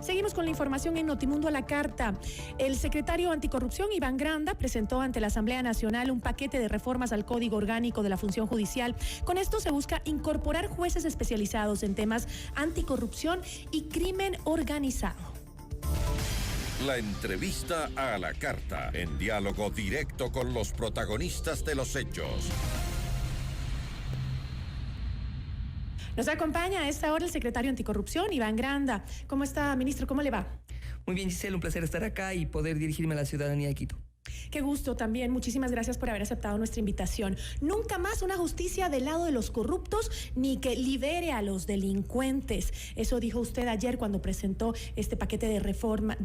Seguimos con la información en Notimundo a la Carta. El secretario anticorrupción, Iván Granda, presentó ante la Asamblea Nacional un paquete de reformas al Código Orgánico de la Función Judicial. Con esto se busca incorporar jueces especializados en temas anticorrupción y crimen organizado. La entrevista a la carta, en diálogo directo con los protagonistas de los hechos. Nos acompaña a esta hora el secretario anticorrupción, Iván Granda. ¿Cómo está, ministro? ¿Cómo le va? Muy bien, Giselle, un placer estar acá y poder dirigirme a la ciudadanía de Quito. Qué gusto también. Muchísimas gracias por haber aceptado nuestra invitación. Nunca más una justicia del lado de los corruptos ni que libere a los delincuentes. Eso dijo usted ayer cuando presentó este paquete de reforma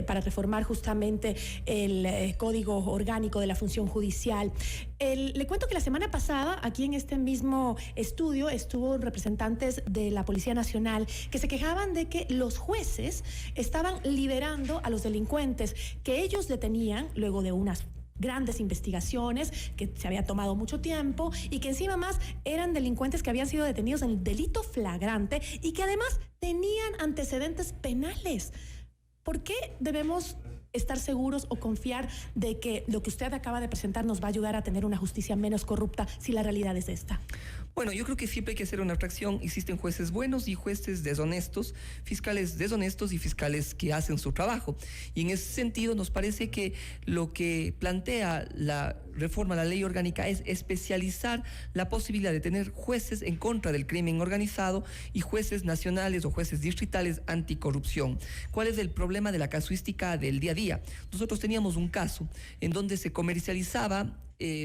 para reformar justamente el Código Orgánico de la Función Judicial. Le cuento que la semana pasada aquí en este mismo estudio estuvo representantes de la Policía Nacional que se quejaban de que los jueces estaban liberando a los delincuentes que ellos detenían luego de unas grandes investigaciones que se había tomado mucho tiempo y que encima más eran delincuentes que habían sido detenidos en delito flagrante y que además tenían antecedentes penales. ¿Por qué debemos estar seguros o confiar de que lo que usted acaba de presentar nos va a ayudar a tener una justicia menos corrupta si la realidad es esta? Bueno, yo creo que siempre hay que hacer una abstracción. Existen jueces buenos y jueces deshonestos, fiscales deshonestos y fiscales que hacen su trabajo. Y en ese sentido nos parece que lo que plantea la reforma a la ley orgánica es especializar la posibilidad de tener jueces en contra del crimen organizado y jueces nacionales o jueces distritales anticorrupción. ¿Cuál es el problema de la casuística del día a día? Nosotros teníamos un caso en donde se comercializaba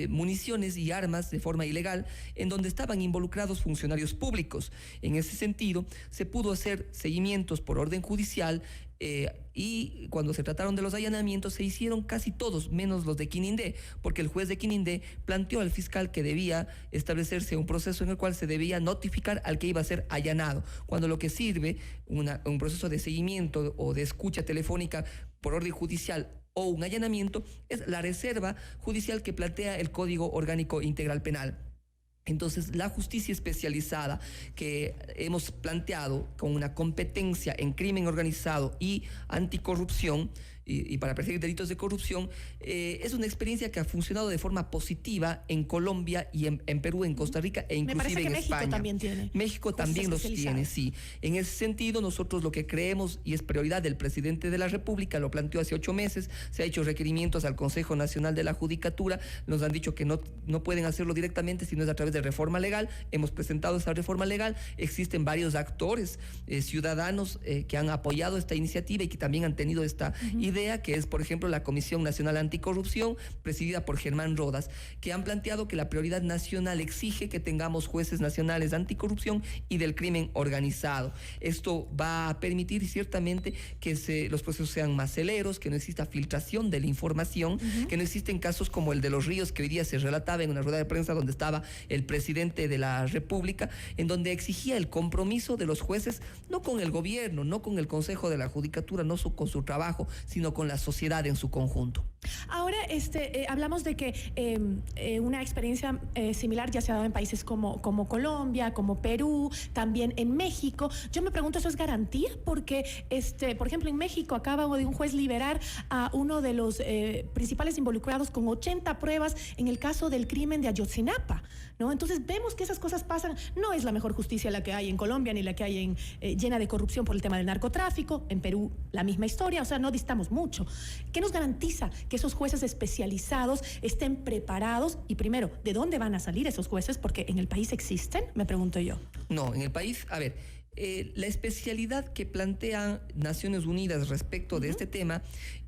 municiones y armas de forma ilegal, en donde estaban involucrados funcionarios públicos. En ese sentido, se pudo hacer seguimientos por orden judicial y cuando se trataron de los allanamientos se hicieron casi todos, menos los de Quinindé, porque el juez de Quinindé planteó al fiscal que debía establecerse un proceso en el cual se debía notificar al que iba a ser allanado, cuando lo que sirve un proceso de seguimiento o de escucha telefónica por orden judicial o un allanamiento es la reserva judicial que plantea el Código Orgánico Integral Penal. Entonces, la justicia especializada que hemos planteado con una competencia en crimen organizado y anticorrupción y para perseguir delitos de corrupción, es una experiencia que ha funcionado de forma positiva en Colombia y en Perú, en Costa Rica e inclusive en España. México también tiene. México también los tiene, sí. En ese sentido, nosotros lo que creemos, y es prioridad del presidente de la República, lo planteó hace 8 meses, se ha hecho requerimientos al Consejo Nacional de la Judicatura, nos han dicho que no pueden hacerlo directamente, sino es a través de reforma legal. Hemos presentado esa reforma legal, existen varios actores ciudadanos que han apoyado esta iniciativa y que también han tenido esta idea, que es, por ejemplo, la Comisión Nacional Anticorrupción, presidida por Germán Rodas, que han planteado que la prioridad nacional exige que tengamos jueces nacionales de anticorrupción y del crimen organizado. Esto va a permitir ciertamente que los procesos sean más celeros, que no exista filtración de la información, que no existen casos como el de Los Ríos, que hoy día se relataba en una rueda de prensa donde estaba el presidente de la República, en donde exigía el compromiso de los jueces, no con el gobierno, no con el Consejo de la Judicatura, no con su trabajo, sino con la sociedad en su conjunto. Ahora, hablamos de que una experiencia similar ya se ha dado en países como Colombia, como Perú, también en México. Yo me pregunto, ¿eso es garantía? Porque, por ejemplo, en México acaba de un juez liberar a uno de los principales involucrados con 80 pruebas en el caso del crimen de Ayotzinapa, ¿no? Entonces vemos que esas cosas pasan. No es la mejor justicia la que hay en Colombia ni la que hay llena de corrupción por el tema del narcotráfico. En Perú la misma historia, o sea, no distamos mucho. ¿Qué nos garantiza que esos jueces especializados estén preparados? Y primero, ¿de dónde van a salir esos jueces? Porque en el país existen, me pregunto yo. No, en el país, a ver, la especialidad que plantean Naciones Unidas respecto de este tema,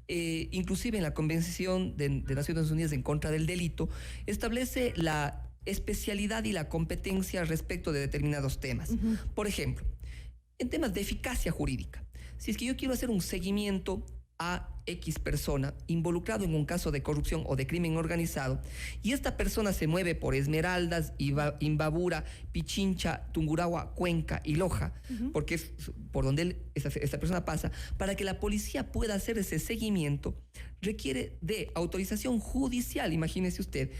inclusive en la Convención de Naciones Unidas en contra del delito, establece la especialidad y la competencia respecto de determinados temas. Por ejemplo, en temas de eficacia jurídica, si es que yo quiero hacer un seguimiento a X persona involucrado en un caso de corrupción o de crimen organizado y esta persona se mueve por Esmeraldas, Imbabura, Pichincha, Tungurahua, Cuenca y Loja, porque es por donde esta persona pasa, para que la policía pueda hacer ese seguimiento requiere de autorización judicial, imagínese usted.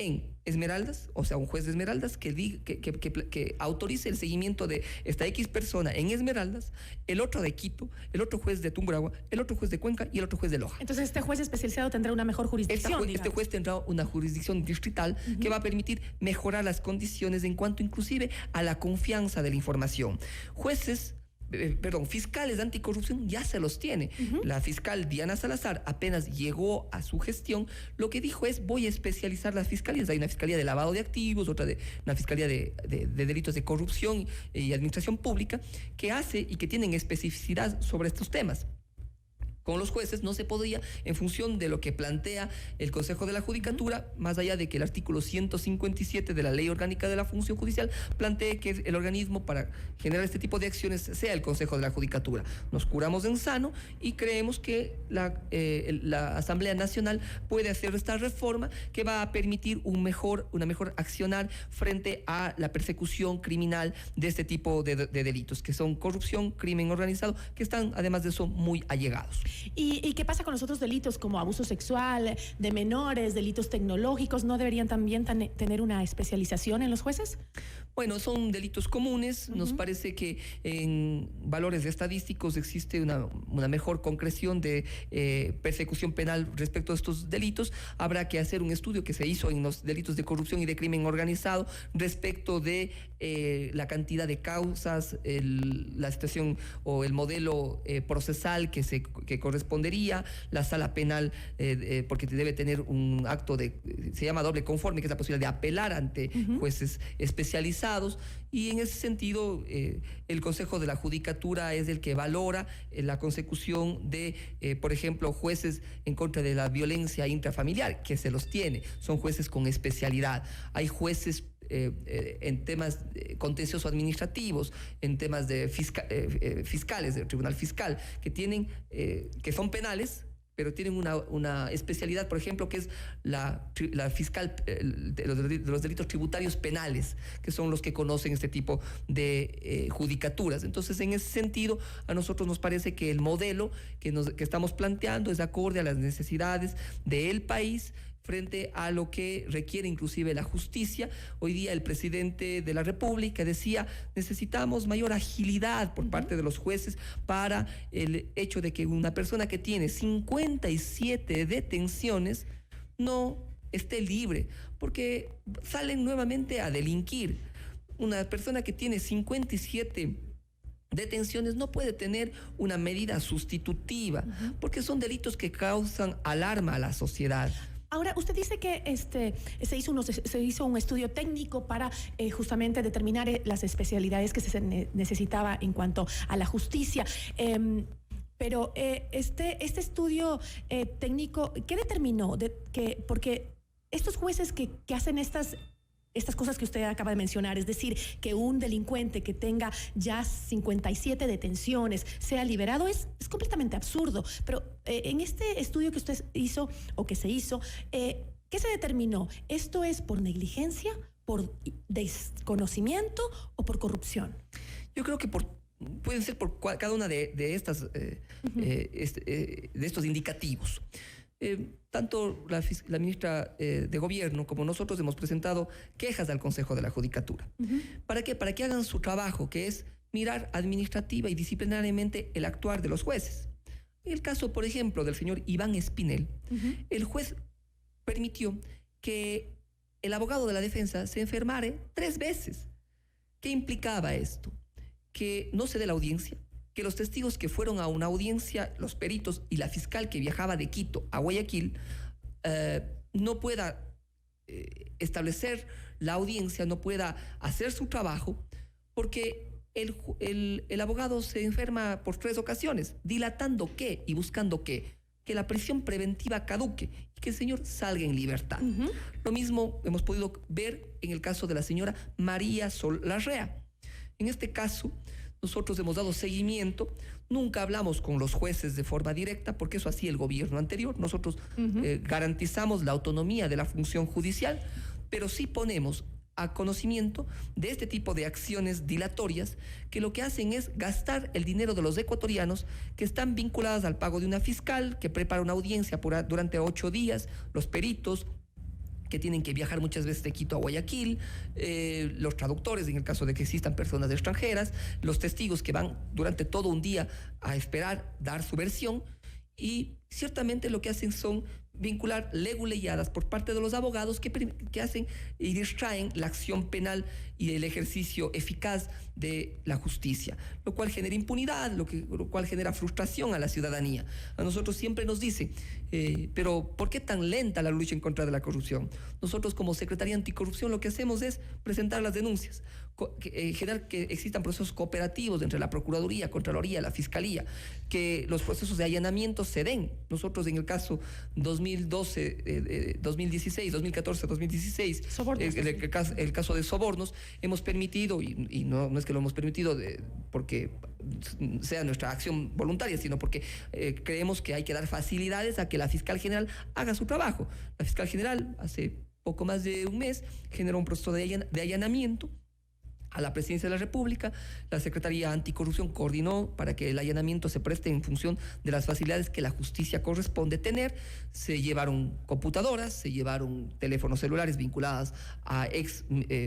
en Esmeraldas, o sea, un juez de Esmeraldas que autorice el seguimiento de esta X persona en Esmeraldas, el otro de Quito, el otro juez de Tungurahua, el otro juez de Cuenca y el otro juez de Loja. Entonces este juez especializado tendrá una mejor jurisdicción. Este juez tendrá una jurisdicción distrital que va a permitir mejorar las condiciones en cuanto inclusive a la confianza de la información. Fiscales de anticorrupción ya se los tiene. La fiscal Diana Salazar apenas llegó a su gestión, lo que dijo es: voy a especializar las fiscalías. Hay una fiscalía de lavado de activos, una fiscalía de delitos de corrupción y administración pública, que hace y que tienen especificidad sobre estos temas. Con los jueces no se podría, en función de lo que plantea el Consejo de la Judicatura, más allá de que el artículo 157 de la Ley Orgánica de la Función Judicial plantee que el organismo para generar este tipo de acciones sea el Consejo de la Judicatura. Nos curamos en sano y creemos que la Asamblea Nacional puede hacer esta reforma que va a permitir una mejor accionar frente a la persecución criminal de este tipo de delitos, que son corrupción, crimen organizado, que están además de eso muy allegados. ¿Y qué pasa con los otros delitos como abuso sexual de menores, delitos tecnológicos? ¿No deberían también tener una especialización en los jueces? Bueno, son delitos comunes. Nos parece que en valores estadísticos existe una mejor concreción de persecución penal respecto a estos delitos. Habrá que hacer un estudio que se hizo en los delitos de corrupción y de crimen organizado respecto de la cantidad de causas, la situación o el modelo procesal que correspondería, la sala penal, porque debe tener un acto se llama doble conforme, que es la posibilidad de apelar ante jueces especializados. Y en ese sentido, el Consejo de la Judicatura es el que valora la consecución de, por ejemplo, jueces en contra de la violencia intrafamiliar, que se los tiene, son jueces con especialidad. Hay jueces en temas contencioso administrativos, en temas de fiscales, del Tribunal Fiscal, que son penales, pero tienen una especialidad, por ejemplo, que es la fiscal de los delitos tributarios penales, que son los que conocen este tipo de judicaturas. Entonces, en ese sentido, a nosotros nos parece que el modelo que estamos planteando es acorde a las necesidades del país, frente a lo que requiere inclusive la justicia. Hoy día el presidente de la República decía: necesitamos mayor agilidad por parte de los jueces para el hecho de que una persona que tiene 57 detenciones no esté libre, porque salen nuevamente a delinquir. Una persona que tiene 57 detenciones no puede tener una medida sustitutiva, porque son delitos que causan alarma a la sociedad. Ahora, usted dice que se hizo un estudio técnico para justamente determinar las especialidades que se necesitaba en cuanto a la justicia. Pero este estudio técnico, ¿qué determinó? Porque estos jueces que hacen estas cosas que usted acaba de mencionar, es decir, que un delincuente que tenga ya 57 detenciones sea liberado, es completamente absurdo. Pero en este estudio que usted hizo o que se hizo, ¿qué se determinó? ¿Esto es por negligencia, por desconocimiento o por corrupción? Yo creo que pueden ser por cada una de estos indicativos. Tanto la ministra de Gobierno como nosotros hemos presentado quejas al Consejo de la Judicatura. ¿Para qué? Para que hagan su trabajo, que es mirar administrativa y disciplinariamente el actuar de los jueces. En el caso, por ejemplo, del señor Iván Espinel, el juez permitió que el abogado de la defensa se enfermara 3 veces. ¿Qué implicaba esto? Que no se dé la audiencia, que los testigos que fueron a una audiencia, los peritos y la fiscal que viajaba de Quito a Guayaquil, no pueda establecer la audiencia, no pueda hacer su trabajo, porque el abogado se enferma por 3 ocasiones, dilatando qué y buscando qué, que la prisión preventiva caduque y que el señor salga en libertad. Lo mismo hemos podido ver en el caso de la señora María Sol Larrea. En este caso, nosotros hemos dado seguimiento, nunca hablamos con los jueces de forma directa, porque eso hacía el gobierno anterior. Nosotros garantizamos la autonomía de la función judicial, pero sí ponemos a conocimiento de este tipo de acciones dilatorias que lo que hacen es gastar el dinero de los ecuatorianos, que están vinculadas al pago de una fiscal que prepara una audiencia durante 8 días, los peritos, que tienen que viajar muchas veces de Quito a Guayaquil, los traductores en el caso de que existan personas extranjeras, los testigos que van durante todo un día a esperar dar su versión, y ciertamente lo que hacen son vincular leguleyadas por parte de los abogados que hacen y distraen la acción penal y el ejercicio eficaz de la justicia, lo cual genera impunidad, lo cual genera frustración a la ciudadanía. A nosotros siempre nos dicen, pero ¿por qué tan lenta la lucha en contra de la corrupción? Nosotros como Secretaría Anticorrupción lo que hacemos es presentar las denuncias, generar que existan procesos cooperativos entre la Procuraduría, Contraloría, la Fiscalía, que los procesos de allanamiento se den. Nosotros en el caso 2012, 2016, 2014, 2016, el caso de sobornos, hemos permitido, y no es que lo hemos permitido porque sea nuestra acción voluntaria, sino porque creemos que hay que dar facilidades a que la fiscal general haga su trabajo. La fiscal general hace poco más de un mes generó un proceso de allanamiento a la Presidencia de la República. La Secretaría Anticorrupción coordinó para que el allanamiento se preste en función de las facilidades que la justicia corresponde tener. Se llevaron computadoras, se llevaron teléfonos celulares vinculados a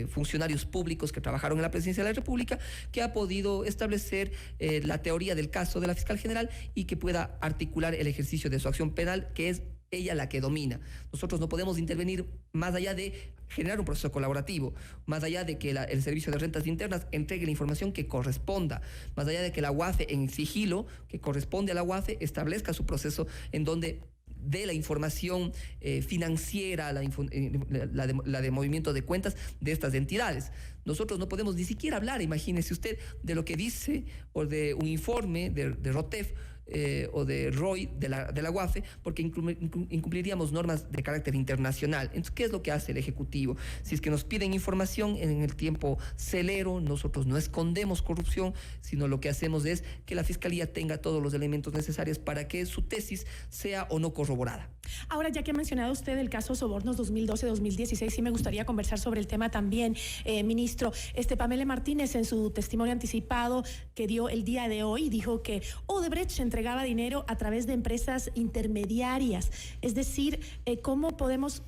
funcionarios públicos que trabajaron en la Presidencia de la República, que ha podido establecer la teoría del caso de la fiscal general y que pueda articular el ejercicio de su acción penal, que es ella la que domina. Nosotros no podemos intervenir más allá de generar un proceso colaborativo, más allá de que el Servicio de Rentas Internas entregue la información que corresponda, más allá de que la UAFE en sigilo, que corresponde a la UAFE, establezca su proceso en donde dé la información financiera, la de movimiento de cuentas de estas entidades. Nosotros no podemos ni siquiera hablar, imagínese usted, de lo que dice o de un informe de ROTEF o de ROI de la UAFE, porque incumpliríamos normas de carácter internacional. Entonces, ¿qué es lo que hace el Ejecutivo? Si es que nos piden información en el tiempo celero, nosotros no escondemos corrupción, sino lo que hacemos es que la Fiscalía tenga todos los elementos necesarios para que su tesis sea o no corroborada. Ahora, ya que ha mencionado usted el caso Sobornos 2012-2016, sí me gustaría conversar sobre el tema también, ministro. Pamela Martínez, en su testimonio anticipado que dio el día de hoy, dijo que Odebrecht entregaba dinero a través de empresas intermediarias. Es decir, ¿cómo podemos...?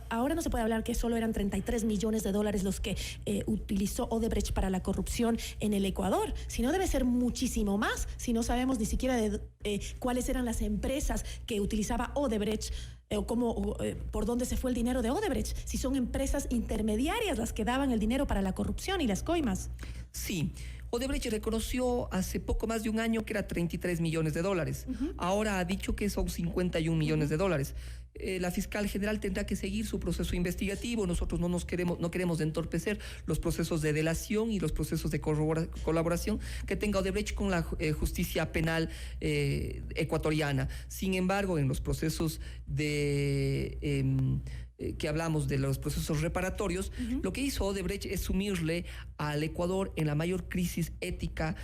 Ahora no se puede hablar que solo eran 33 millones de dólares los que utilizó Odebrecht para la corrupción en el Ecuador, sino debe ser muchísimo más, si no sabemos ni siquiera cuáles eran las empresas que utilizaba Odebrecht o por dónde se fue el dinero de Odebrecht, si son empresas intermediarias las que daban el dinero para la corrupción y las coimas. Sí. Odebrecht reconoció hace poco más de un año que era 33 millones de dólares. Ahora ha dicho que son 51 millones de dólares. La fiscal general tendrá que seguir su proceso investigativo. Nosotros no queremos entorpecer los procesos de delación y los procesos de colaboración que tenga Odebrecht con la justicia penal ecuatoriana. Sin embargo, en los procesos que hablamos de los procesos reparatorios, lo que hizo Odebrecht es sumirle al Ecuador en la mayor crisis ética,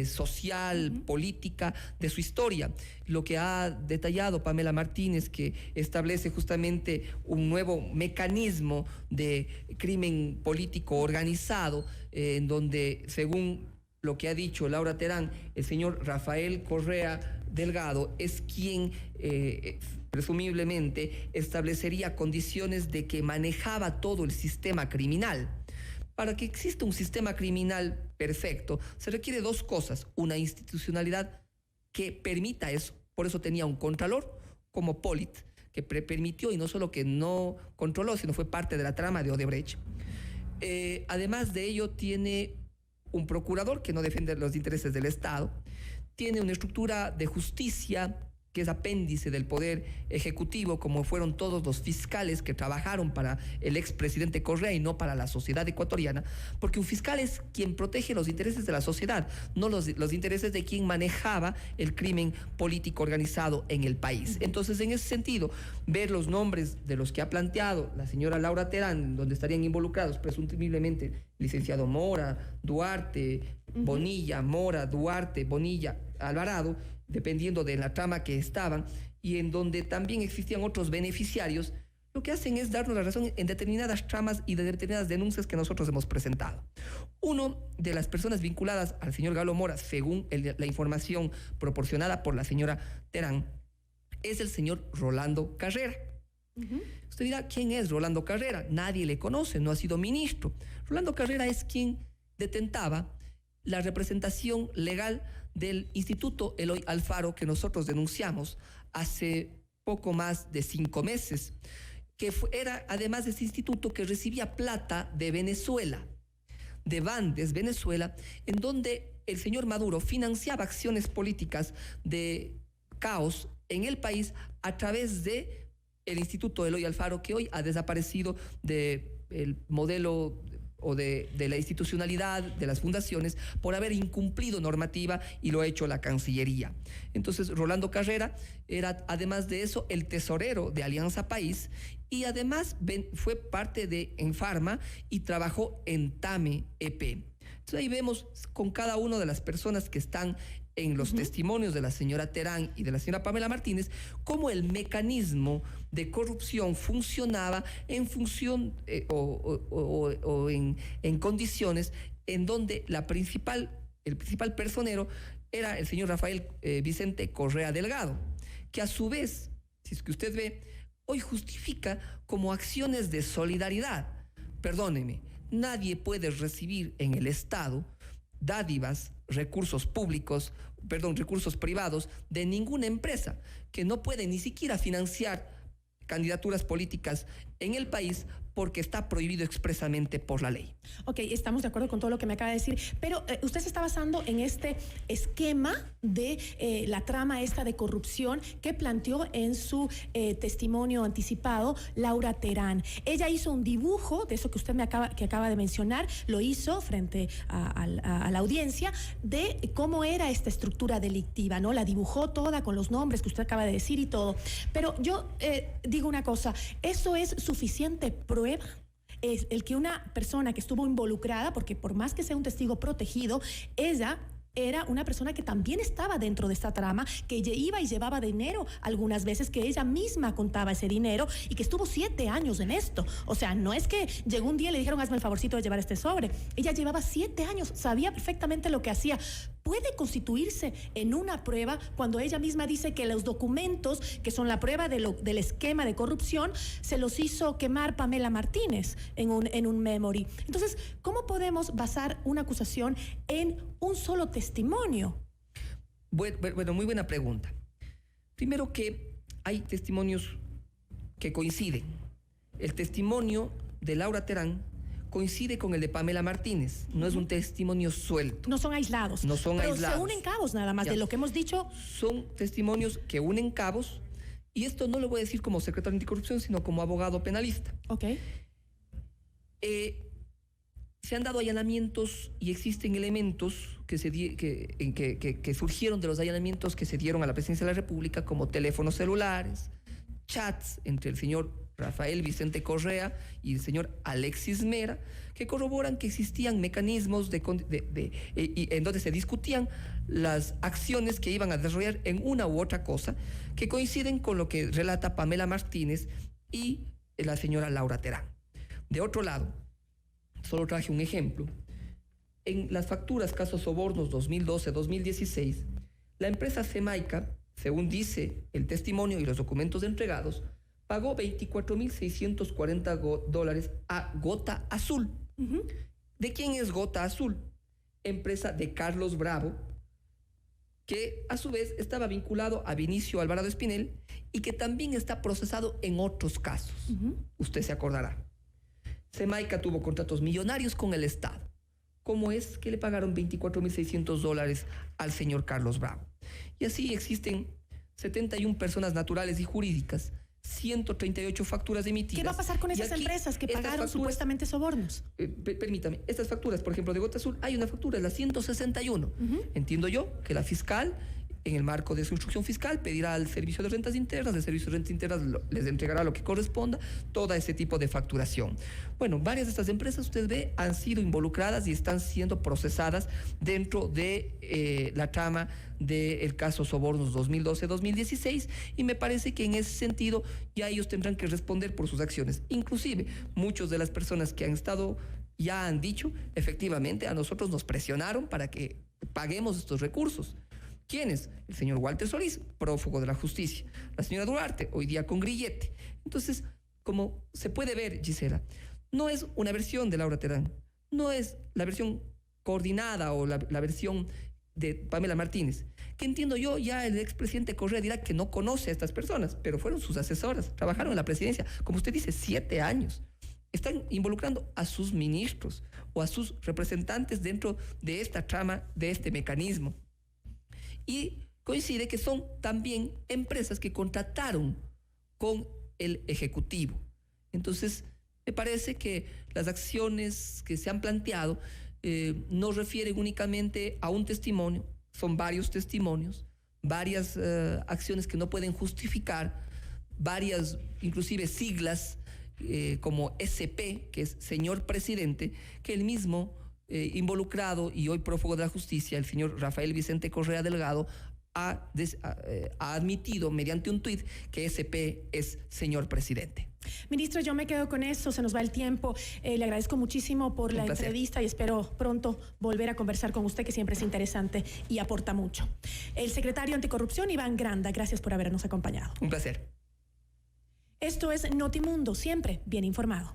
social, política de su historia. Lo que ha detallado Pamela Martínez, que establece justamente un nuevo mecanismo de crimen político organizado, en donde, según lo que ha dicho Laura Terán, el señor Rafael Correa Delgado es quien presumiblemente establecería condiciones de que manejaba todo el sistema criminal. Para que exista un sistema criminal perfecto, se requiere dos cosas: una institucionalidad que permita eso. Por eso tenía un contralor como Polit, que permitió, y no solo que no controló, sino fue parte de la trama de Odebrecht. Además de ello, tiene un procurador que no defiende los intereses del Estado, tiene una estructura de justicia que es apéndice del Poder Ejecutivo, como fueron todos los fiscales que trabajaron para el expresidente Correa y no para la sociedad ecuatoriana, porque un fiscal es quien protege los intereses de la sociedad, no los intereses de quien manejaba el crimen político organizado en el país. Entonces, en ese sentido, ver los nombres de los que ha planteado la señora Laura Terán, donde estarían involucrados presumiblemente licenciado Mora, Duarte, Bonilla, Mora, Duarte, Bonilla, Alvarado, dependiendo de la trama que estaban, y en donde también existían otros beneficiarios, lo que hacen es darnos la razón en determinadas tramas y de determinadas denuncias que nosotros hemos presentado. Uno de las personas vinculadas al señor Galo Mora, según la información proporcionada por la señora Terán, es el señor Rolando Carrera. Usted dirá, ¿quién es Rolando Carrera? Nadie le conoce, no ha sido ministro. Rolando Carrera es quien detentaba la representación legal del Instituto Eloy Alfaro que nosotros denunciamos hace poco más de 5 meses, que era además de ese instituto que recibía plata de Venezuela, de Bandes, Venezuela, en donde el señor Maduro financiaba acciones políticas de caos en el país a través de el Instituto Eloy Alfaro, que hoy ha desaparecido del modelo o de la institucionalidad de las fundaciones por haber incumplido normativa, y lo ha hecho la Cancillería. Entonces, Rolando Carrera era, además de eso, el tesorero de Alianza País, y además fue parte de Enfarma y trabajó en TAME EP. Entonces ahí vemos con cada una de las personas que están en los testimonios de la señora Terán y de la señora Pamela Martínez, cómo el mecanismo de corrupción funcionaba en función en condiciones en donde el principal personero era el señor Rafael Vicente Correa Delgado, que a su vez, si es que usted ve, hoy justifica como acciones de solidaridad. Perdóneme, nadie puede recibir en el Estado dádivas, recursos privados de ninguna empresa, que no puede ni siquiera financiar candidaturas políticas en el país porque está prohibido expresamente por la ley. Ok, estamos de acuerdo con todo lo que me acaba de decir, pero usted se está basando en este esquema de la trama esta de corrupción que planteó en su testimonio anticipado Laura Terán. Ella hizo un dibujo de eso que usted que acaba de mencionar, lo hizo frente a la audiencia de cómo era esta estructura delictiva, ¿no? La dibujó toda con los nombres que usted acaba de decir y todo. Pero yo digo una cosa, ¿eso es suficiente prueba? Es el que una persona que estuvo involucrada, porque por más que sea un testigo protegido, ella era una persona que también estaba dentro de esta trama, que iba y llevaba dinero algunas veces, que ella misma contaba ese dinero y que estuvo 7 años en esto. O sea, no es que llegó un día y le dijeron hazme el favorcito de llevar este sobre. Ella llevaba 7 años, sabía perfectamente lo que hacía. Puede constituirse en una prueba cuando ella misma dice que los documentos que son la prueba del esquema de corrupción se los hizo quemar Pamela Martínez en un memory. Entonces, ¿cómo podemos basar una acusación en un solo testimonio? Bueno, muy buena pregunta. Primero que hay testimonios que coinciden. El testimonio de Laura Terán coincide con el de Pamela Martínez. No es un testimonio suelto. No son aislados. No son pero aislados. Se unen cabos nada más, de lo que hemos dicho. Son testimonios que unen cabos, y esto no lo voy a decir como secretario anticorrupción, sino como abogado penalista. Ok. Se han dado allanamientos y existen elementos que surgieron de los allanamientos que se dieron a la presidencia de la República, como teléfonos celulares, chats entre el señor Rafael Vicente Correa y el señor Alexis Mera, que corroboran que existían mecanismos en donde se discutían las acciones que iban a desarrollar en una u otra cosa, que coinciden con lo que relata Pamela Martínez y la señora Laura Terán. De otro lado, solo traje un ejemplo. En las facturas casos sobornos 2012-2016, la empresa Semaica, según dice el testimonio y los documentos entregados, pagó $24,640 a Gota Azul. ¿De quién es Gota Azul? Empresa de Carlos Bravo, que a su vez estaba vinculado a Vinicio Alvarado Espinel y que también está procesado en otros casos. Usted se acordará. Semaica tuvo contratos millonarios con el Estado. ¿Cómo es que le pagaron $24,600 al señor Carlos Bravo? Y así existen 71 personas naturales y jurídicas, 138 facturas emitidas. ¿Qué va a pasar con esas empresas que pagaron supuestamente sobornos? Permítame, estas facturas, por ejemplo, de Gota Azul, hay una factura, la 161. Entiendo yo que la fiscal, en el marco de su instrucción fiscal, pedirá al Servicio de Rentas Internas, el Servicio de Rentas Internas les entregará lo que corresponda, todo ese tipo de facturación. Bueno, varias de estas empresas, usted ve, han sido involucradas y están siendo procesadas dentro de la trama del caso Sobornos 2012-2016, y me parece que en ese sentido ya ellos tendrán que responder por sus acciones. Inclusive, muchas de las personas que han estado ya han dicho, efectivamente, a nosotros nos presionaron para que paguemos estos recursos. ¿Quiénes? El señor Walter Solís, prófugo de la justicia. La señora Duarte, hoy día con grillete. Entonces, como se puede ver, Gisela, no es una versión de Laura Terán, no es la versión coordinada o la versión de Pamela Martínez, que entiendo yo, ya el expresidente Correa dirá que no conoce a estas personas, pero fueron sus asesoras, trabajaron en la presidencia, como usted dice, 7 años. Están involucrando a sus ministros o a sus representantes dentro de esta trama, de este mecanismo. Y coincide que son también empresas que contrataron con el Ejecutivo. Entonces, me parece que las acciones que se han planteado no refieren únicamente a un testimonio, son varios testimonios, varias acciones que no pueden justificar, varias inclusive siglas como SP, que es señor presidente, que el mismo involucrado y hoy prófugo de la justicia, el señor Rafael Vicente Correa Delgado, ha admitido mediante un tuit que SP es señor presidente. Ministro, yo me quedo con eso, se nos va el tiempo. Le agradezco muchísimo por la entrevista y espero pronto volver a conversar con usted, que siempre es interesante y aporta mucho. El secretario anticorrupción, Iván Granda, gracias por habernos acompañado. Un placer. Esto es Notimundo, siempre bien informado.